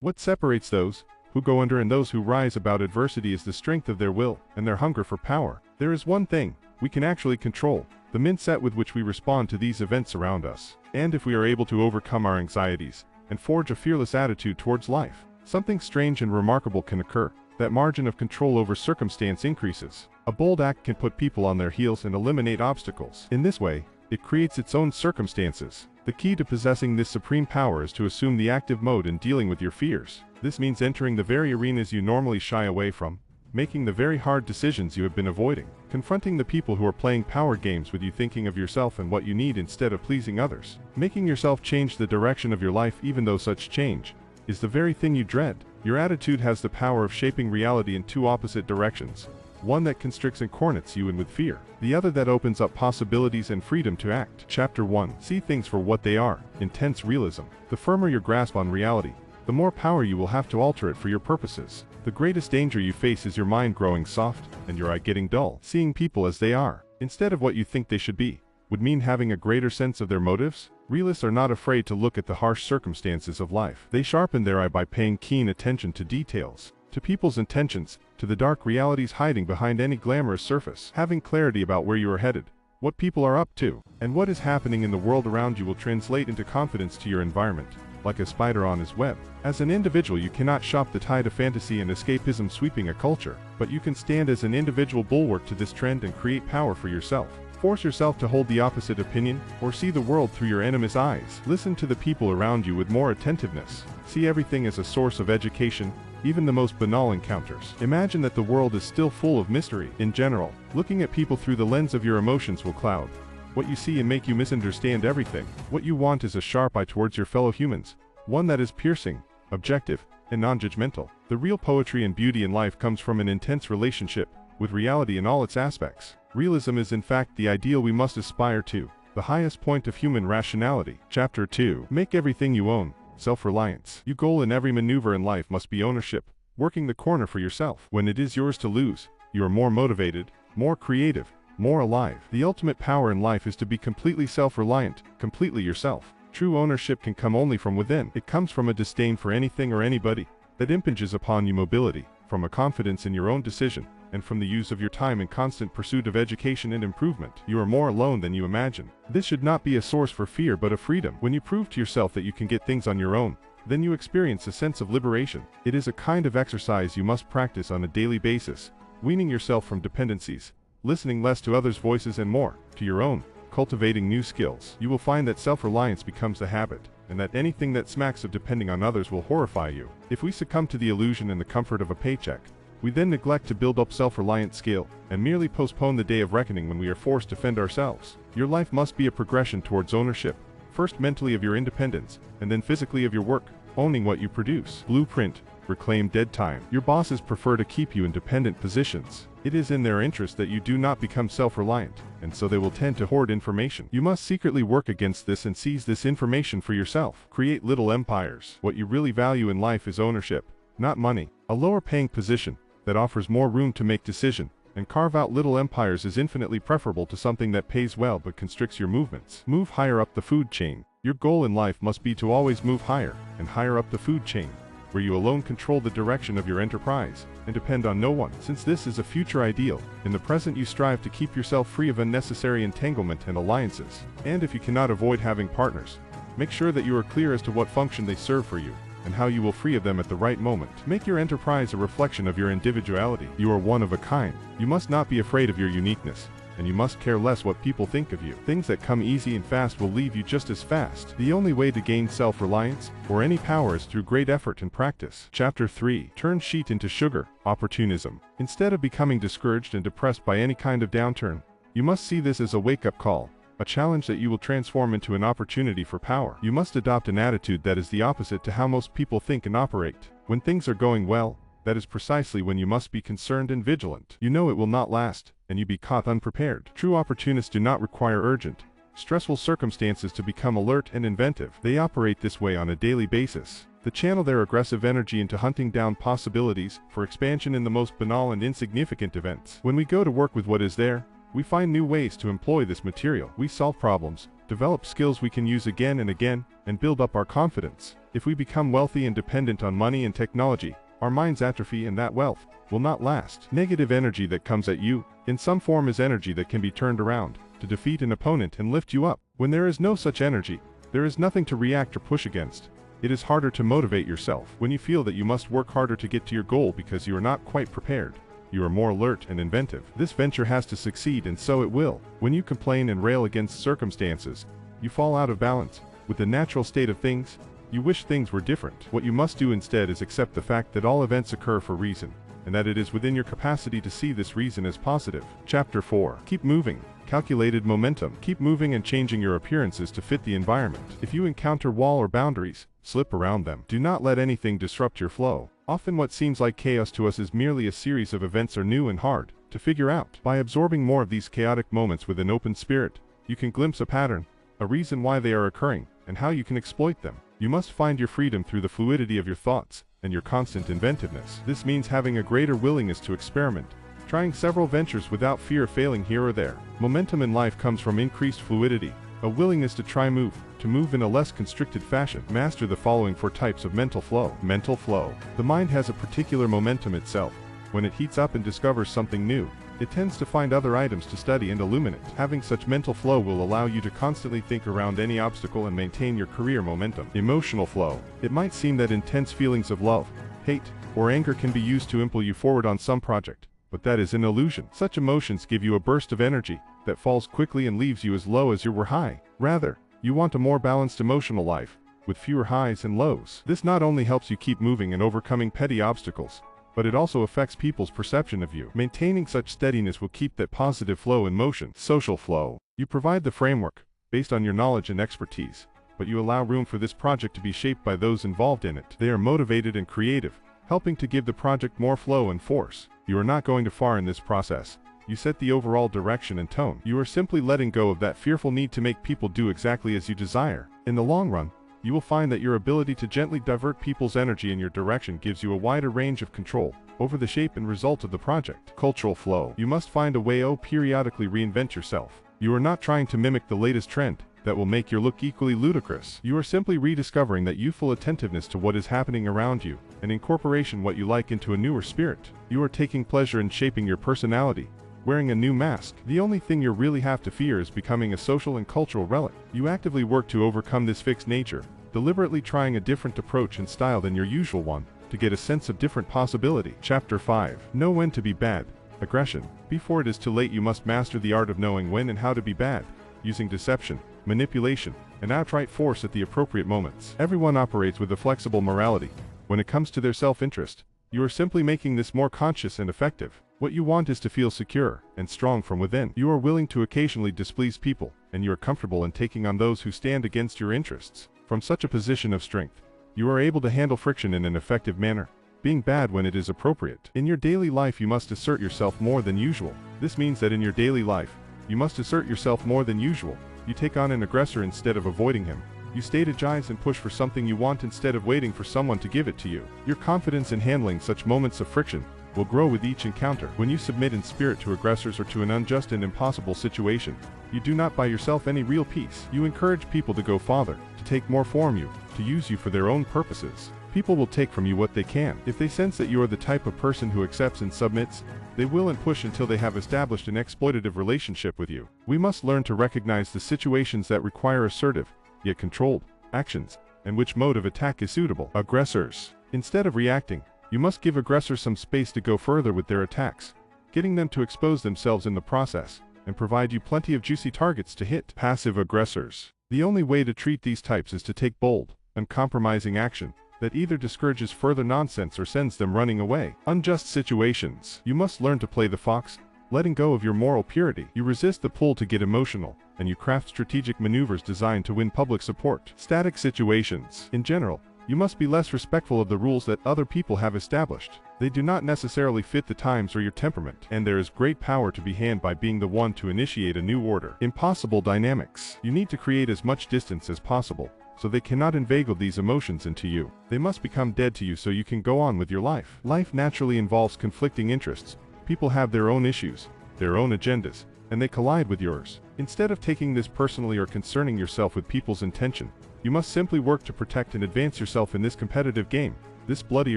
What separates those who go under and those who rise above adversity is the strength of their will and their hunger for power. There is one thing we can actually control: the mindset with which we respond to these events around us. And if we are able to overcome our anxieties and forge a fearless attitude towards life, something strange and remarkable can occur. That margin of control over circumstance increases. A bold act can put people on their heels and eliminate obstacles. In this way, it creates its own circumstances. The key to possessing this supreme power is to assume the active mode in dealing with your fears. This means entering the very arenas you normally shy away from, making the very hard decisions you have been avoiding, confronting the people who are playing power games with you, thinking of yourself and what you need instead of pleasing others, making yourself change the direction of your life even though such change is the very thing you dread. Your attitude has the power of shaping reality in two opposite directions. One that constricts and cornets you and with fear. The other that opens up possibilities and freedom to act. Chapter 1. See things for what they are. Intense realism. The firmer your grasp on reality, the more power you will have to alter it for your purposes. The greatest danger you face is your mind growing soft and your eye getting dull. Seeing people as they are, instead of what you think they should be, would mean having a greater sense of their motives. Realists are not afraid to look at the harsh circumstances of life. They sharpen their eye by paying keen attention to details, to people's intentions, to the dark realities hiding behind any glamorous surface. Having clarity about where you are headed, what people are up to, and what is happening in the world around you will translate into confidence to your environment, like a spider on his web. As an individual, you cannot shop the tide of fantasy and escapism sweeping a culture, but you can stand as an individual bulwark to this trend and create power for yourself. Force yourself to hold the opposite opinion, or see the world through your enemy's eyes. Listen to the people around you with more attentiveness. See everything as a source of education, even the most banal encounters. Imagine that the world is still full of mystery. In general, looking at people through the lens of your emotions will cloud what you see and make you misunderstand everything. What you want is a sharp eye towards your fellow humans, one that is piercing, objective, and non-judgmental. The real poetry and beauty in life comes from an intense relationship with reality in all its aspects. Realism is in fact the ideal we must aspire to, the highest point of human rationality. Chapter 2. Make everything you own. Self-reliance. Your goal in every maneuver in life must be ownership, working the corner for yourself. When it is yours to lose, you are more motivated, more creative, more alive. The ultimate power in life is to be completely self-reliant, completely yourself. True ownership can come only from within. It comes from a disdain for anything or anybody that impinges upon you mobility, from a confidence in your own decision, and from the use of your time in constant pursuit of education and improvement. You are more alone than you imagine. This should not be a source for fear but of freedom. When you prove to yourself that you can get things on your own, then you experience a sense of liberation. It is a kind of exercise you must practice on a daily basis, weaning yourself from dependencies, listening less to others' voices and more to your own, cultivating new skills. You will find that self-reliance becomes a habit, and that anything that smacks of depending on others will horrify you. If we succumb to the illusion and the comfort of a paycheck, we then neglect to build up self-reliant skill, and merely postpone the day of reckoning when we are forced to fend ourselves. Your life must be a progression towards ownership, first mentally of your independence, and then physically of your work, owning what you produce. Blueprint. Reclaim dead time. Your bosses prefer to keep you in dependent positions. It is in their interest that you do not become self-reliant, and so they will tend to hoard information. You must secretly work against this and seize this information for yourself. Create little empires. What you really value in life is ownership, not money. A lower-paying position that offers more room to make decision and carve out little empires is infinitely preferable to something that pays well but constricts your movements. Move higher up the food chain. Your goal in life must be to always move higher and higher up the food chain, where you alone control the direction of your enterprise and depend on no one. Since this is a future ideal, in the present you strive to keep yourself free of unnecessary entanglement and alliances. And if you cannot avoid having partners, make sure that you are clear as to what function they serve for you, and how you will free of them at the right moment. Make your enterprise a reflection of your individuality. You are one of a kind. You must not be afraid of your uniqueness, and you must care less what people think of you. Things that come easy and fast will leave you just as fast. The only way to gain self-reliance, or any power, is through great effort and practice. Chapter 3. Turn sheet into sugar. Opportunism. Instead of becoming discouraged and depressed by any kind of downturn, you must see this as a wake-up call, a challenge that you will transform into an opportunity for power. You must adopt an attitude that is the opposite to how most people think and operate. When things are going well, that is precisely when you must be concerned and vigilant. You know it will not last, and you be caught unprepared. True opportunists do not require urgent, stressful circumstances to become alert and inventive. They operate this way on a daily basis. They channel their aggressive energy into hunting down possibilities for expansion in the most banal and insignificant events. When we go to work with what is there, we find new ways to employ this material. We solve problems, develop skills we can use again and again, and build up our confidence. If we become wealthy and dependent on money and technology, our minds atrophy and that wealth will not last. Negative energy that comes at you, in some form, is energy that can be turned around to defeat an opponent and lift you up. When there is no such energy, there is nothing to react or push against. It is harder to motivate yourself. When you feel that you must work harder to get to your goal because you are not quite prepared, you are more alert and inventive. This venture has to succeed, and so it will. When you complain and rail against circumstances, you fall out of balance with the natural state of things. You wish things were different. What you must do instead is accept the fact that all events occur for a reason, and that it is within your capacity to see this reason as positive. Chapter 4. Keep moving. Calculated momentum. Keep moving and changing your appearances to fit the environment. If you encounter wall or boundaries, slip around them. Do not let anything disrupt your flow. Often what seems like chaos to us is merely a series of events are new and hard to figure out. By absorbing more of these chaotic moments with an open spirit, you can glimpse a pattern, a reason why they are occurring, and how you can exploit them. You must find your freedom through the fluidity of your thoughts and your constant inventiveness. This means having a greater willingness to experiment, trying several ventures without fear of failing here or there. Momentum in life comes from increased fluidity, a willingness to to move in a less constricted fashion. Master the following 4 types of mental flow. Mental flow. The mind has a particular momentum itself. When it heats up and discovers something new, it tends to find other items to study and illuminate. Having such mental flow will allow you to constantly think around any obstacle and maintain your career momentum. Emotional flow. It might seem that intense feelings of love, hate, or anger can be used to impel you forward on some project, but that is an illusion. Such emotions give you a burst of energy that falls quickly and leaves you as low as you were high. Rather, you want a more balanced emotional life, with fewer highs and lows. This not only helps you keep moving and overcoming petty obstacles, but it also affects people's perception of you. Maintaining such steadiness will keep that positive flow in motion. Social flow. You provide the framework, based on your knowledge and expertise, but you allow room for this project to be shaped by those involved in it. They are motivated and creative, helping to give the project more flow and force. You are not going too far in this process. You set the overall direction and tone. You are simply letting go of that fearful need to make people do exactly as you desire. In the long run, you will find that your ability to gently divert people's energy in your direction gives you a wider range of control over the shape and result of the project. Cultural flow. You must find a way to periodically reinvent yourself. You are not trying to mimic the latest trend that will make your look equally ludicrous. You are simply rediscovering that youthful attentiveness to what is happening around you and incorporation what you like into a newer spirit. You are taking pleasure in shaping your personality, wearing a new mask. The only thing you really have to fear is becoming a social and cultural relic. You actively work to overcome this fixed nature, deliberately trying a different approach and style than your usual one, to get a sense of different possibility. Chapter 5. Know when to be bad. Aggression. Before it is too late, you must master the art of knowing when and how to be bad, using deception, manipulation, and outright force at the appropriate moments. Everyone operates with a flexible morality. When it comes to their self-interest, you are simply making this more conscious and effective. What you want is to feel secure and strong from within. You are willing to occasionally displease people, and you are comfortable in taking on those who stand against your interests. From such a position of strength, you are able to handle friction in an effective manner, being bad when it is appropriate. In your daily life, you must assert yourself more than usual. This means that in your daily life, you must assert yourself more than usual. You take on an aggressor instead of avoiding him. You strategize and push for something you want instead of waiting for someone to give it to you. Your confidence in handling such moments of friction will grow with each encounter. When you submit in spirit to aggressors or to an unjust and impossible situation, you do not buy yourself any real peace. You encourage people to go farther, to take more from you, to use you for their own purposes. People will take from you what they can. If they sense that you are the type of person who accepts and submits, they will and push until they have established an exploitative relationship with you. We must learn to recognize the situations that require assertive, yet controlled, actions, and which mode of attack is suitable. Aggressors. Instead of reacting, you must give aggressors some space to go further with their attacks, getting them to expose themselves in the process, and provide you plenty of juicy targets to hit. Passive aggressors. The only way to treat these types is to take bold, uncompromising action that either discourages further nonsense or sends them running away. Unjust situations. You must learn to play the fox, letting go of your moral purity. You resist the pull to get emotional, and you craft strategic maneuvers designed to win public support. Static situations. In general, you must be less respectful of the rules that other people have established. They do not necessarily fit the times or your temperament, and there is great power to be had by being the one to initiate a new order. Impossible dynamics. You need to create as much distance as possible, so they cannot inveigle these emotions into you. They must become dead to you so you can go on with your life. Life naturally involves conflicting interests. People have their own issues, their own agendas, and they collide with yours. Instead of taking this personally or concerning yourself with people's intention, You must simply work to protect and advance yourself in this competitive game, this bloody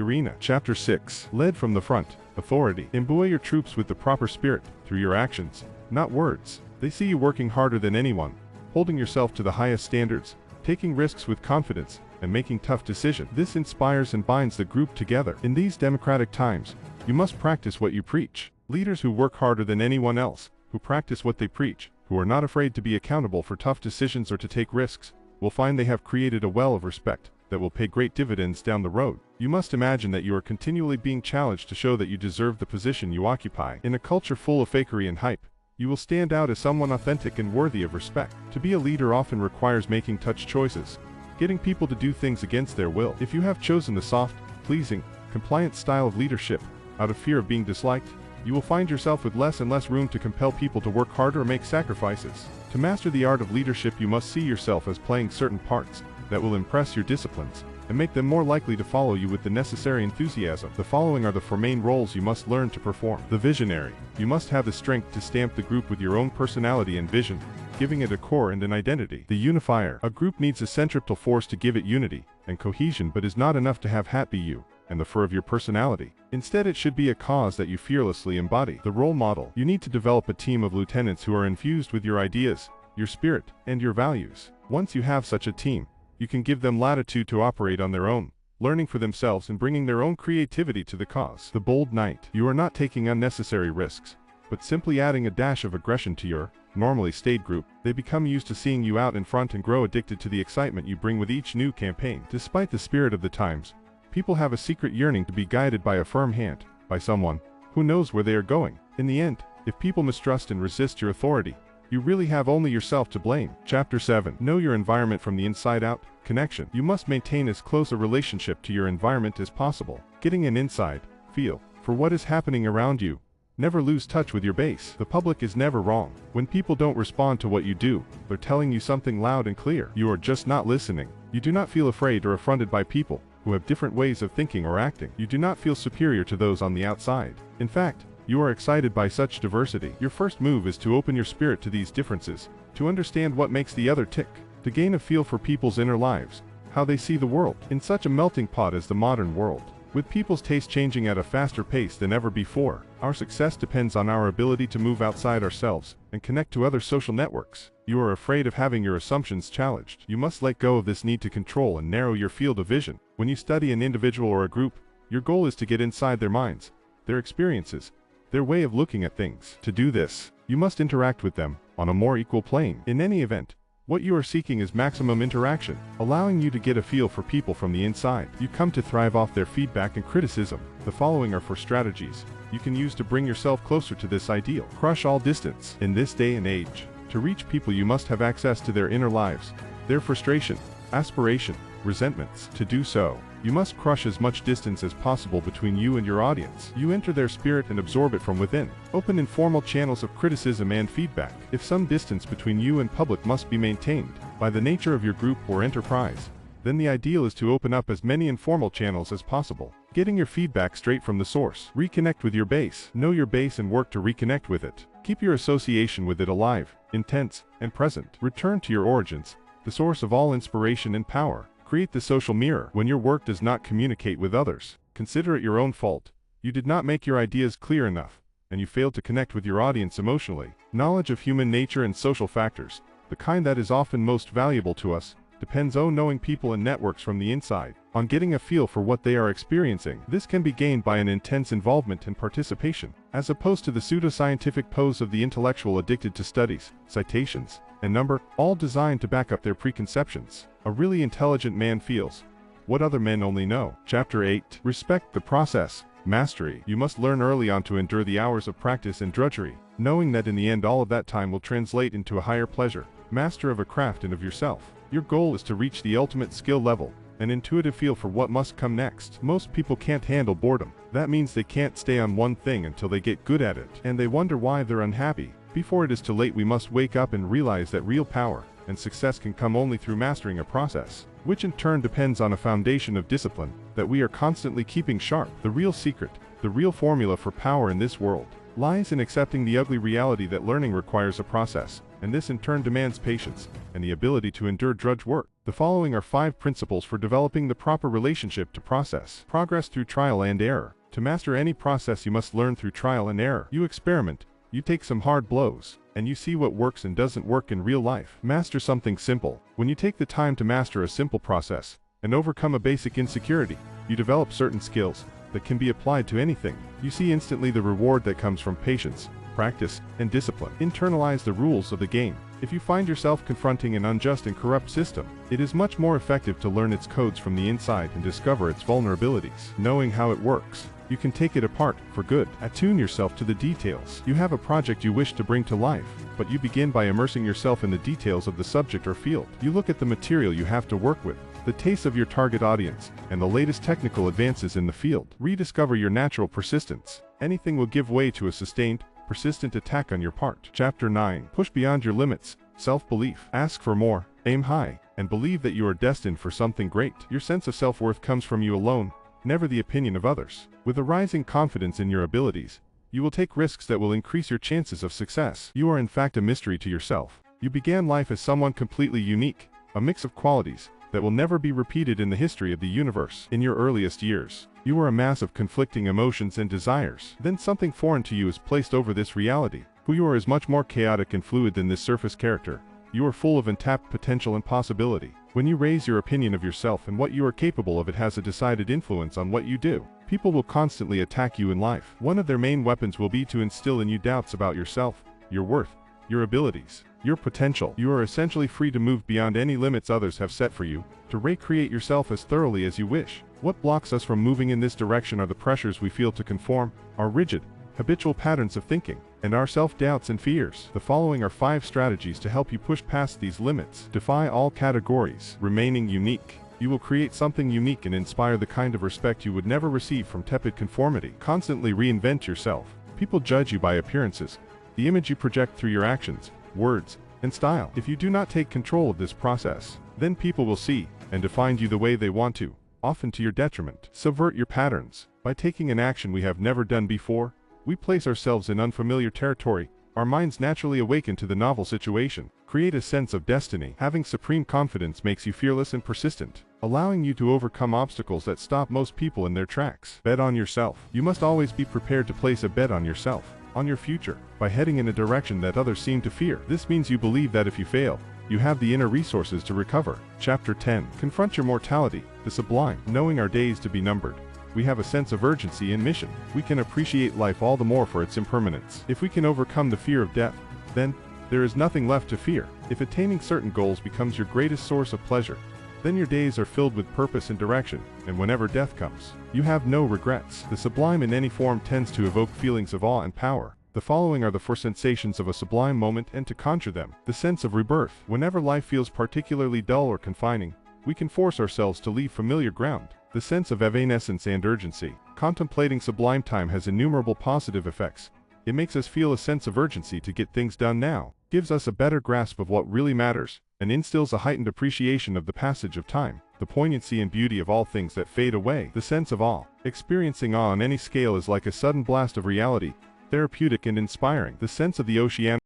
arena. Chapter 6. Led from the front. Authority. Imbue your troops with the proper spirit, through your actions, not words. They see you working harder than anyone, holding yourself to the highest standards, taking risks with confidence, and making tough decisions. This inspires and binds the group together. In these democratic times, you must practice what you preach. Leaders who work harder than anyone else, who practice what they preach, who are not afraid to be accountable for tough decisions or to take risks, will find they have created a well of respect that will pay great dividends down the road. You must imagine that you are continually being challenged to show that you deserve the position you occupy. In a culture full of fakery and hype, you will stand out as someone authentic and worthy of respect. To be a leader often requires making tough choices, getting people to do things against their will. If you have chosen the soft, pleasing, compliant style of leadership, out of fear of being disliked, you will find yourself with less and less room to compel people to work harder or make sacrifices. To master the art of leadership, you must see yourself as playing certain parts that will impress your disciplines and make them more likely to follow you with the necessary enthusiasm. The following are the 4 main roles you must learn to perform. The visionary. You must have the strength to stamp the group with your own personality and vision, giving it a core and an identity. The unifier. A group needs a centripetal force to give it unity and cohesion, but is not enough to have hat be you and the fur of your personality. Instead, it should be a cause that you fearlessly embody. The role model. You need to develop a team of lieutenants who are infused with your ideas, your spirit, and your values. Once you have such a team, you can give them latitude to operate on their own, learning for themselves and bringing their own creativity to the cause. The bold knight. You are not taking unnecessary risks, but simply adding a dash of aggression to your normally staid group. They become used to seeing you out in front and grow addicted to the excitement you bring with each new campaign. Despite the spirit of the times, people have a secret yearning to be guided by a firm hand, by someone who knows where they are going. In the end, if people mistrust and resist your authority, you really have only yourself to blame. Chapter 7. Know your environment from the inside out. Connection. You must maintain as close a relationship to your environment as possible, getting an inside feel for what is happening around you. Never lose touch with your base. The public is never wrong. When people don't respond to what you do, they're telling you something loud and clear. You are just not listening. You do not feel afraid or affronted by people who have different ways of thinking or acting. You do not feel superior to those on the outside. In fact, you are excited by such diversity. Your first move is to open your spirit to these differences, to understand what makes the other tick, to gain a feel for people's inner lives, how they see the world. In such a melting pot as the modern world, with people's taste changing at a faster pace than ever before, our success depends on our ability to move outside ourselves and connect to other social networks. You are afraid of having your assumptions challenged. You must let go of this need to control and narrow your field of vision. When you study an individual or a group, your goal is to get inside their minds, their experiences, their way of looking at things. To do this, you must interact with them on a more equal plane. In any event, what you are seeking is maximum interaction, allowing you to get a feel for people from the inside. You come to thrive off their feedback and criticism. The following are 4 strategies you can use to bring yourself closer to this ideal. Crush all distance. In this day and age, to reach people you must have access to their inner lives, their frustration, aspiration, resentments. To do so, you must crush as much distance as possible between you and your audience. You enter their spirit and absorb it from within. Open informal channels of criticism and feedback. If some distance between you and public must be maintained, by the nature of your group or enterprise, then the ideal is to open up as many informal channels as possible, getting your feedback straight from the source. Reconnect with your base. Know your base and work to reconnect with it. Keep your association with it alive, intense, and present. Return to your origins, the source of all inspiration and power. Create the social mirror. When your work does not communicate with others, consider it your own fault. You did not make your ideas clear enough, and you failed to connect with your audience emotionally. Knowledge of human nature and social factors, the kind that is often most valuable to us, depends on knowing people and networks from the inside, on getting a feel for what they are experiencing. This can be gained by an intense involvement and participation, as opposed to the pseudoscientific pose of the intellectual addicted to studies, citations, and number, all designed to back up their preconceptions. A really intelligent man feels what other men only know. Chapter 8. Respect the process. Mastery. You must learn early on to endure the hours of practice and drudgery, knowing that in the end all of that time will translate into a higher pleasure. Master of a craft and of yourself. Your goal is to reach the ultimate skill level, an intuitive feel for what must come next. Most people can't handle boredom. That means they can't stay on one thing until they get good at it, and they wonder why they're unhappy. Before it is too late, we must wake up and realize that real power and success can come only through mastering a process, which in turn depends on a foundation of discipline that we are constantly keeping sharp. The real secret, the real formula for power in this world, lies in accepting the ugly reality that learning requires a process, and this in turn demands patience and the ability to endure drudge work. The following are 5 principles for developing the proper relationship to process. Progress through trial and error. To master any process, you must learn through trial and error. You experiment, you take some hard blows, and you see what works and doesn't work in real life. Master something simple. When you take the time to master a simple process and overcome a basic insecurity, you develop certain skills that can be applied to anything. You see instantly the reward that comes from patience, practice, and discipline. Internalize the rules of the game. If you find yourself confronting an unjust and corrupt system, it is much more effective to learn its codes from the inside and discover its vulnerabilities. Knowing how it works, you can take it apart for good. Attune yourself to the details. You have a project you wish to bring to life, but you begin by immersing yourself in the details of the subject or field. You look at the material you have to work with, the tastes of your target audience, and the latest technical advances in the field. Rediscover your natural persistence. Anything will give way to a sustained, persistent attack on your part. Chapter 9. Push beyond your limits. Self-belief. Ask for more, aim high, and believe that you are destined for something great. Your sense of self-worth comes from you alone, never the opinion of others. With a rising confidence in your abilities, you will take risks that will increase your chances of success. You are in fact a mystery to yourself. You began life as someone completely unique, a mix of qualities that will never be repeated in the history of the universe. In your earliest years, you were a mass of conflicting emotions and desires. Then something foreign to you is placed over this reality. Who you are is much more chaotic and fluid than this surface character. You are full of untapped potential and possibility. When you raise your opinion of yourself and what you are capable of, it has a decided influence on what you do. People will constantly attack you in life. One of their main weapons will be to instill in you doubts about yourself, your worth, your abilities, your potential. You are essentially free to move beyond any limits others have set for you, to recreate yourself as thoroughly as you wish. What blocks us from moving in this direction are the pressures we feel to conform, our rigid, habitual patterns of thinking, and our self-doubts and fears. The following are 5 strategies to help you push past these limits. Defy all categories. Remaining unique. You will create something unique and inspire the kind of respect you would never receive from tepid conformity. Constantly reinvent yourself. People judge you by appearances, the image you project through your actions, words, and style. If you do not take control of this process, then people will see and define you the way they want to, often to your detriment. Subvert your patterns. By taking an action we have never done before, we place ourselves in unfamiliar territory. Our minds naturally awaken to the novel situation. Create a sense of destiny. Having supreme confidence makes you fearless and persistent, allowing you to overcome obstacles that stop most people in their tracks. Bet on yourself. You must always be prepared to place a bet on yourself, on your future, by heading in a direction that others seem to fear. This means you believe that if you fail, you have the inner resources to recover. Chapter 10. Confront your mortality, the sublime. Knowing our days to be numbered, we have a sense of urgency and mission. We can appreciate life all the more for its impermanence. If we can overcome the fear of death, then there is nothing left to fear. If attaining certain goals becomes your greatest source of pleasure, then your days are filled with purpose and direction, and whenever death comes, you have no regrets. The sublime in any form tends to evoke feelings of awe and power. The following are the 4 sensations of a sublime moment and to conjure them. The sense of rebirth. Whenever life feels particularly dull or confining, we can force ourselves to leave familiar ground. The sense of evanescence and urgency. Contemplating sublime time has innumerable positive effects. It makes us feel a sense of urgency to get things done now, gives us a better grasp of what really matters, and instills a heightened appreciation of the passage of time, the poignancy and beauty of all things that fade away. The sense of awe. Experiencing awe on any scale is like a sudden blast of reality, therapeutic and inspiring. The sense of the oceanic